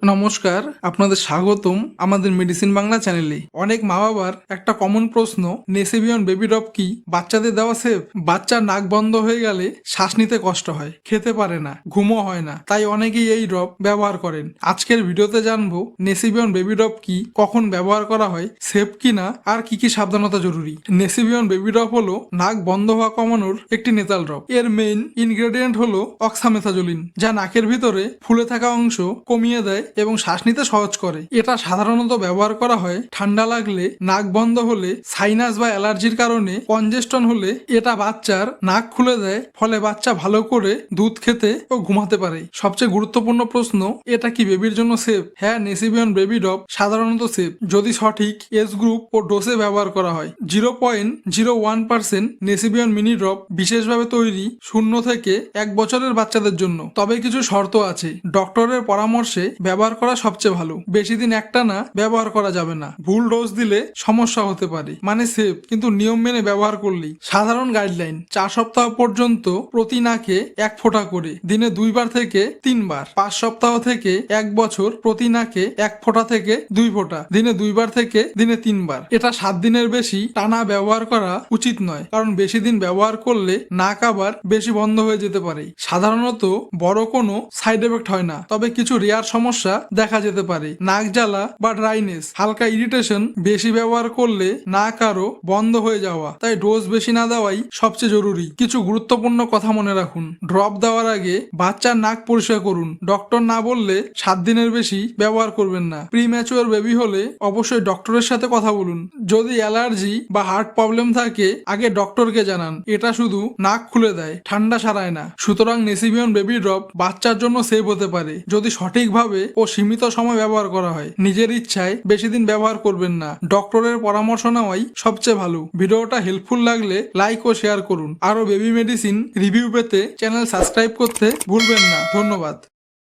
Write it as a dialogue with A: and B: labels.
A: নমস্কার, আপনাদের স্বাগতম আমাদের মেডিসিন বাংলা চ্যানেলে। অনেক মা বাবার একটা কমন প্রশ্ন, নেসিবিয়ন বেবি ড্রপ কি বাচ্চাদের দেওয়া সেফ? বাচ্চার নাক বন্ধ হয়ে গেলে শ্বাস নিতে কষ্ট হয়, খেতে পারে না, ঘুমও হয় না, তাই অনেকেই এই ড্রপ ব্যবহার করেন। আজকের ভিডিওতে জানবো নেসিবিয়ন বেবি ড্রপ কি, কখন ব্যবহার করা হয়, সেফ কি না, আর কি কি সাবধানতা জরুরি। নেসিবিয়ন বেবি ড্রপ হলো নাক বন্ধ হওয়া কমানোর একটি নেতাল ড্রপ। এর মেইন ইনগ্রেডিয়েন্ট হলো অক্সামেথাজোলিন, যা নাকের ভিতরে ফুলে থাকা অংশ কমিয়ে দেয় এবং শ্বাস নিতে সহজ করে। এটা সাধারণত ব্যবহার করা হয় ঠান্ডা লাগলে, নাক বন্ধ হলে, সাইনাস বা অ্যালার্জির কারণে, কনজেস্টন হলে। এটা বাচ্চার নাক খুলে দেয়, ফলে বাচ্চা ভালো করে দুধ খেতে ও ঘুমাতে পারে। সবচেয়ে গুরুত্বপূর্ণ প্রশ্ন, এটা কি বেবির জন্য সেফ? হ্যাঁ, নেসিবিয়ন বেবি ড্রপ সাধারণত সেফ যদি সঠিক এজ গ্রুপ ও ডোসে ব্যবহার করা হয়। 0.01% নেসিবিয়ন মিনি ড্রপ বিশেষভাবে তৈরি 0 থেকে 1 বছরের বাচ্চাদের জন্য। তবে কিছু শর্ত আছে। ডক্টরের পরামর্শে ব্যবহার করা সবচেয়ে ভালো। বেশি দিন একটানা ব্যবহার করা যাবে না। ভুল ডোজ দিলে সমস্যা হতে পারে। মানে সেফ, কিন্তু নিয়ম মেনে ব্যবহার করলেই। সাধারণ গাইডলাইন: 4 সপ্তাহ পর্যন্ত প্রতি নাকে 1 ফোঁটা করে, দিনে 2 বার থেকে 3 বার। 5 সপ্তাহ থেকে 1 বছর প্রতি নাকে 1 ফোঁটা থেকে 2 ফোঁটা, দিনে 2 বার থেকে দিনে 3 বার। এটা 7 দিনের বেশি টানা ব্যবহার করা উচিত নয়, কারণ বেশি দিন ব্যবহার করলে নাক আবার বেশি বন্ধ হয়ে যেতে পারে। সাধারণত বড় কোনো সাইড এফেক্ট হয় না, তবে কিছু রেয়ার সমস্যা দেখা যেতে পারে। নাক জ্বালা বা ড্রাইনেস, হালকা ইরিটেশন, বেশি ব্যবহার করলে নাক আরো বন্ধ হয়ে যাওয়া। তাই ডোজ বেশি না দেওয়াই সবচেয়ে জরুরি। কিছু গুরুত্বপূর্ণ কথা মনে রাখুন: ড্রপ দেওয়ার আগে বাচ্চার নাক পরিষ্কার করুন। ডক্টর না বললে 7 দিনের বেশি ব্যবহার করবেন না। প্রিম্যাচুয়ার বেবি হলে অবশ্যই ডক্টরের সাথে কথা বলুন। যদি অ্যালার্জি বা হার্ট প্রবলেম থাকে, আগে ডক্টরকে জানান। এটা শুধু নাক খুলে দেয়, ঠান্ডা সারায় না। সুতরাং নেসিবিয়ন বেবি ড্রপ বাচ্চার জন্য সেভ হতে পারে যদি সঠিকভাবে ও সীমিত সময় ব্যবহার করা হয়। নিজের ইচ্ছায় বেশি দিন ব্যবহার করবেন না। ডক্টরের পরামর্শ নেওয়াই সবচেয়ে ভালো। ভিডিওটা হেল্পফুল লাগলে লাইক ও শেয়ার করুন। আরো বেবি মেডিসিন রিভিউ পেতে চ্যানেল সাবস্ক্রাইব করতে ভুলবেন না। ধন্যবাদ।